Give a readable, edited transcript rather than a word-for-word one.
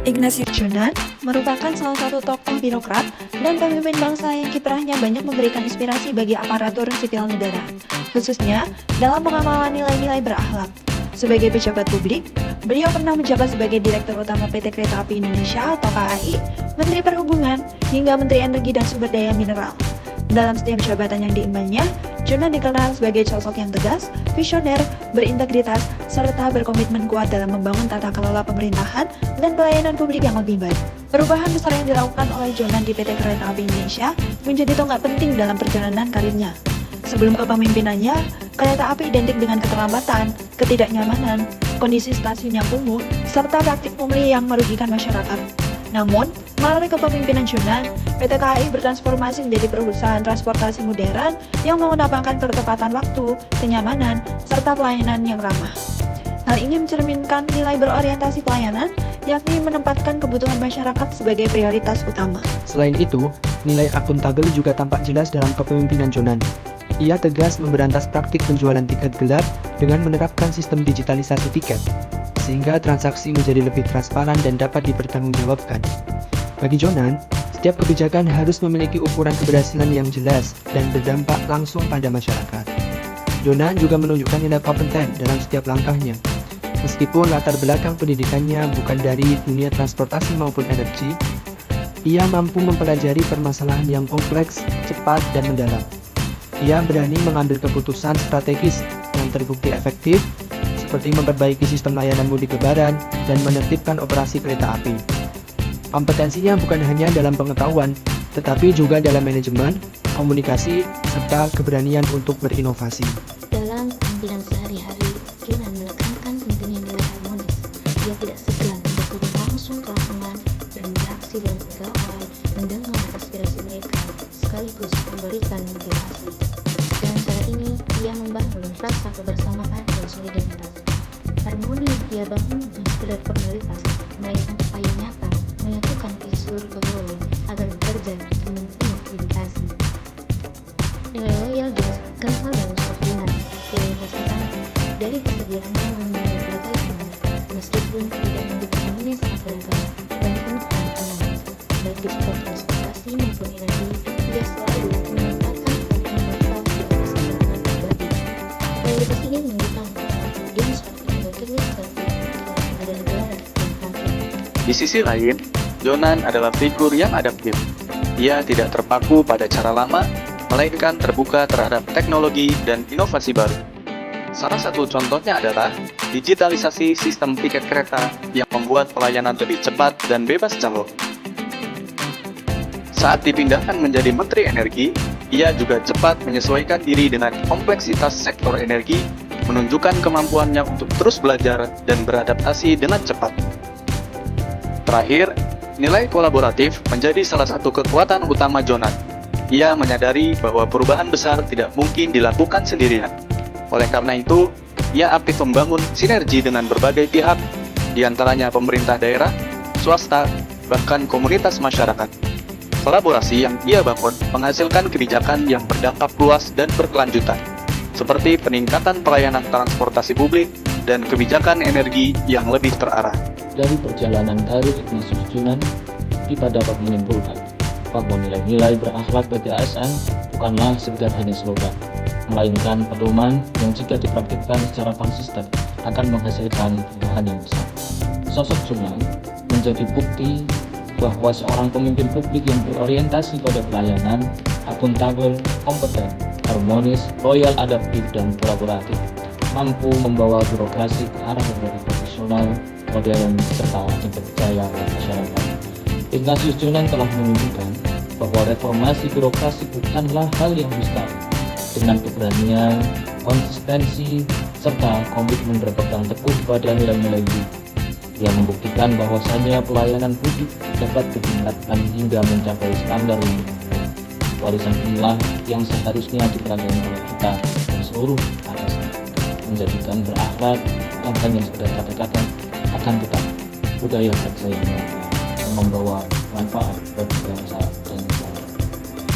Ignatius Jonan merupakan salah satu tokoh birokrat dan pemimpin bangsa yang kiprahnya banyak memberikan inspirasi bagi aparatur sipil negara, khususnya dalam pengawalan nilai-nilai berakhlak. Sebagai pejabat publik, beliau pernah menjabat sebagai Direktur Utama PT Kereta Api Indonesia atau KAI, Menteri Perhubungan, hingga Menteri Energi dan Sumber Daya Mineral. Dalam setiap jabatan yang diembannya, Jonan dikenal sebagai sosok yang tegas, visioner, berintegritas, serta berkomitmen kuat dalam membangun tata kelola pemerintahan dan pelayanan publik yang lebih baik. Perubahan besar yang dilakukan oleh Jonan di PT Kereta Api Indonesia menjadi tonggak penting dalam perjalanan karirnya. Sebelum kepemimpinannya, kereta api identik dengan keterlambatan, ketidaknyamanan, kondisi stasiun yang kumuh, serta praktik pungli yang merugikan masyarakat. Namun, melalui kepemimpinan Jonan, PT KAI bertransformasi menjadi perusahaan transportasi modern yang mengedepankan ketepatan waktu, kenyamanan, serta pelayanan yang ramah. Hal ini mencerminkan nilai berorientasi pelayanan, yakni menempatkan kebutuhan masyarakat sebagai prioritas utama. Selain itu, nilai akuntabel juga tampak jelas dalam kepemimpinan Jonan. Ia tegas memberantas praktik penjualan tiket gelap dengan menerapkan sistem digitalisasi tiket, sehingga transaksi menjadi lebih transparan dan dapat dipertanggungjawabkan. Bagi Jonan, setiap kebijakan harus memiliki ukuran keberhasilan yang jelas dan berdampak langsung pada masyarakat. Jonan juga menunjukkan nilai kompeten dalam setiap langkahnya. Meskipun latar belakang pendidikannya bukan dari dunia transportasi maupun energi, ia mampu mempelajari permasalahan yang kompleks, cepat, dan mendalam. Ia berani mengambil keputusan strategis yang terbukti efektif, seperti memperbaiki sistem layanan mudik lebaran dan menertibkan operasi kereta api. Kompetensinya bukan hanya dalam pengetahuan, tetapi juga dalam manajemen, komunikasi, serta keberanian untuk berinovasi. Dalam penampilan sehari-hari, Jonan menekankan pentingnya nilai harmonis. Ia tidak segan untuk turun langsung ke lapangan dan beraksi dengan pegawai, mendengar aspirasi mereka, sekaligus memberikan motivasi. Dengan cara ini, ia membangun rasa kebersamaan dan solidaritas. Harmoni yang ia bangun bukan sekedar formalitas, melainkan upaya nyata menyatukan seluruh pegawai agar bekerja dengan penuh dedikasi. Nilai loyal juga kental dalam sosok Jonan. Dia dari kesediaannya memiliki kereta itu, meskipun tidak mendominasi sangat beragam dan penuh tantangan, baik di sektor transportasi maupun energi, dia selalu menempatkan anggota di atas kepentingan pribadi. Loyalitas ini menunjukkan bahwa dia seperti sebagai seperti ada negara dan bangsa. Di sisi lain, Jonan adalah figur yang adaptif. Ia tidak terpaku pada cara lama, melainkan terbuka terhadap teknologi dan inovasi baru. Salah satu contohnya adalah digitalisasi sistem tiket kereta yang membuat pelayanan lebih cepat dan bebas calo. Saat dipindahkan menjadi Menteri Energi, ia juga cepat menyesuaikan diri dengan kompleksitas sektor energi, menunjukkan kemampuannya untuk terus belajar dan beradaptasi dengan cepat. Terakhir, nilai kolaboratif menjadi salah satu kekuatan utama Jonan. Ia menyadari bahwa perubahan besar tidak mungkin dilakukan sendirian. Oleh karena itu, ia aktif membangun sinergi dengan berbagai pihak, di antaranya pemerintah daerah, swasta, bahkan komunitas masyarakat. Kolaborasi yang ia bangun menghasilkan kebijakan yang berdampak luas dan berkelanjutan, seperti peningkatan pelayanan transportasi publik dan kebijakan energi yang lebih terarah. Dari perjalanan karir Ignatius Jonan, kita dapat menyimpulkan bahwa nilai-nilai berakhlak bagi ASN bukanlah sekedar hanya slogan, melainkan pedoman yang jika dipraktikkan secara konsisten akan menghasilkan perubahan yang besar. Sosok Jonan menjadi bukti bahwa seorang pemimpin publik yang berorientasi pada pelayanan, akuntabel, kompeten, harmonis, loyal, adaptif, dan kolaboratif, mampu membawa birokrasi ke arah yang lebih profesional, modern, serta dipercaya oleh masyarakat. Ignatius Jonan telah menunjukkan bahwa reformasi birokrasi bukanlah hal yang mustahil. Dengan keberanian, konsistensi, serta komitmen berpegang teguh pada nilai-nilai ini, dia membuktikan bahwasannya pelayanan publik dapat ditingkatkan hingga mencapai standar yang tinggi. Warisan inilah yang seharusnya dipelajari oleh kita dan seluruh atasan, menjadikan berakhlak bukan hanya sekedar kata-kata, akan tetap budaya bangsa yang nyata yang membawa manfaat bagi bangsa.